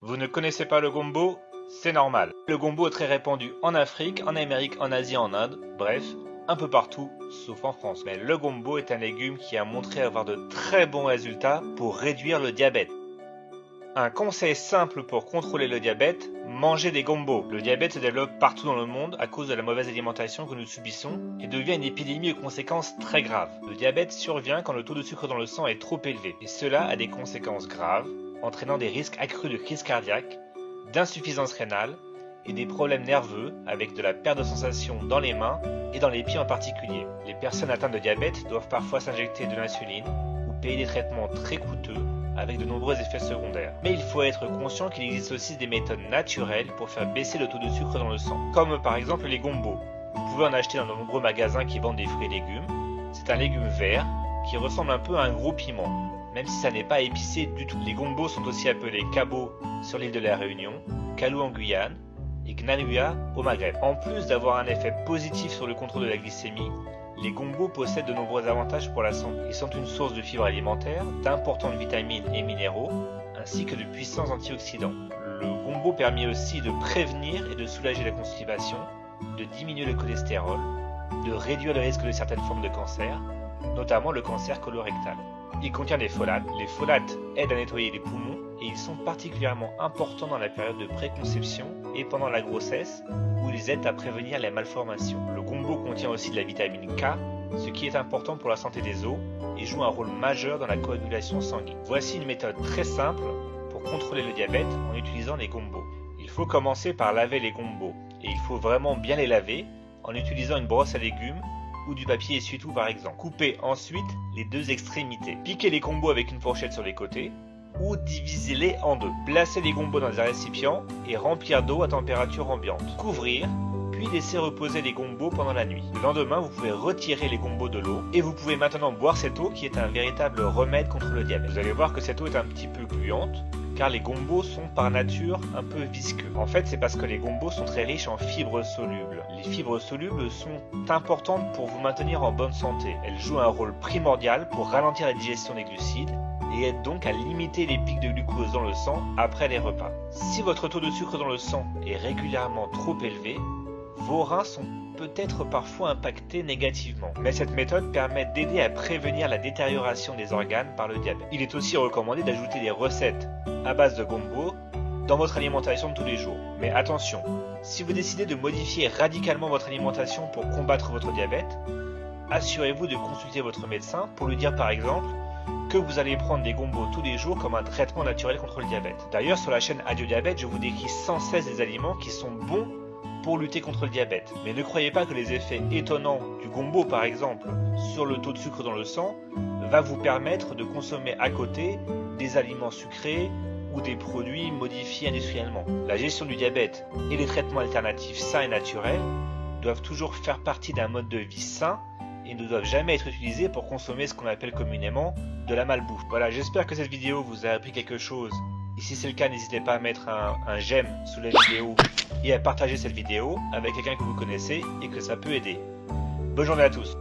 Vous ne connaissez pas le gombo? C'est normal. Le gombo est très répandu en Afrique, en Amérique, en Asie, en Inde, bref, un peu partout, sauf en France. Mais le gombo est un légume qui a montré avoir de très bons résultats pour réduire le diabète. Un conseil simple pour contrôler le diabète, mangez des gombos. Le diabète se développe partout dans le monde à cause de la mauvaise alimentation que nous subissons et devient une épidémie aux conséquences très graves. Le diabète survient quand le taux de sucre dans le sang est trop élevé et cela a des conséquences graves, entraînant des risques accrus de crise cardiaque, d'insuffisance rénale et des problèmes nerveux avec de la perte de sensation dans les mains et dans les pieds en particulier. Les personnes atteintes de diabète doivent parfois s'injecter de l'insuline ou payer des traitements très coûteux avec de nombreux effets secondaires. Mais il faut être conscient qu'il existe aussi des méthodes naturelles pour faire baisser le taux de sucre dans le sang, comme par exemple les gombos. Vous pouvez en acheter dans de nombreux magasins qui vendent des fruits et légumes. C'est un légume vert qui ressemble un peu à un gros piment, même si ça n'est pas épicé du tout. Les gombos sont aussi appelés cabot sur l'île de la Réunion, calou en Guyane et gnanouia au Maghreb. En plus d'avoir un effet positif sur le contrôle de la glycémie, les gombos possèdent de nombreux avantages pour la santé. Ils sont une source de fibres alimentaires, d'importantes vitamines et minéraux, ainsi que de puissants antioxydants. Le gombo permet aussi de prévenir et de soulager la constipation, de diminuer le cholestérol, de réduire le risque de certaines formes de cancer, notamment le cancer colorectal. Il contient des folates. Les folates aident à nettoyer les poumons et ils sont particulièrement importants dans la période de préconception et pendant la grossesse où ils aident à prévenir les malformations. Le gombo contient aussi de la vitamine K, ce qui est important pour la santé des os et joue un rôle majeur dans la coagulation sanguine. Voici une méthode très simple pour contrôler le diabète en utilisant les gombos. Il faut commencer par laver les gombos et il faut vraiment bien les laver en utilisant une brosse à légumes ou du papier essuie-tout par exemple. Coupez ensuite les deux extrémités. Piquez les gombos avec une fourchette sur les côtés ou divisez-les en deux. Placez les gombos dans un récipient et remplir d'eau à température ambiante. Couvrir, puis laisser reposer les gombos pendant la nuit. Le lendemain, vous pouvez retirer les gombos de l'eau et vous pouvez maintenant boire cette eau qui est un véritable remède contre le diabète. Vous allez voir que cette eau est un petit peu gluante car les gombos sont par nature un peu visqueux. En fait, c'est parce que les gombos sont très riches en fibres solubles. Les fibres solubles sont importantes pour vous maintenir en bonne santé. Elles jouent un rôle primordial pour ralentir la digestion des glucides et aident donc à limiter les pics de glucose dans le sang après les repas. Si votre taux de sucre dans le sang est régulièrement trop élevé, vos reins sont peut-être parfois impactés négativement. Mais cette méthode permet d'aider à prévenir la détérioration des organes par le diabète. Il est aussi recommandé d'ajouter des recettes à base de gombo dans votre alimentation de tous les jours. Mais attention, si vous décidez de modifier radicalement votre alimentation pour combattre votre diabète, assurez-vous de consulter votre médecin pour lui dire par exemple que vous allez prendre des gombos tous les jours comme un traitement naturel contre le diabète. D'ailleurs, sur la chaîne Adieu Diabète, je vous décris sans cesse des aliments qui sont bons pour lutter contre le diabète. Mais ne croyez pas que les effets étonnants du gombo par exemple sur le taux de sucre dans le sang va vous permettre de consommer à côté des aliments sucrés ou des produits modifiés industriellement. La gestion du diabète et les traitements alternatifs sains et naturels doivent toujours faire partie d'un mode de vie sain et ne doivent jamais être utilisés pour consommer ce qu'on appelle communément de la malbouffe. Voilà, j'espère que cette vidéo vous a appris quelque chose. Et si c'est le cas, n'hésitez pas à mettre un j'aime sous la vidéo et à partager cette vidéo avec quelqu'un que vous connaissez et que ça peut aider. Bonne journée à tous.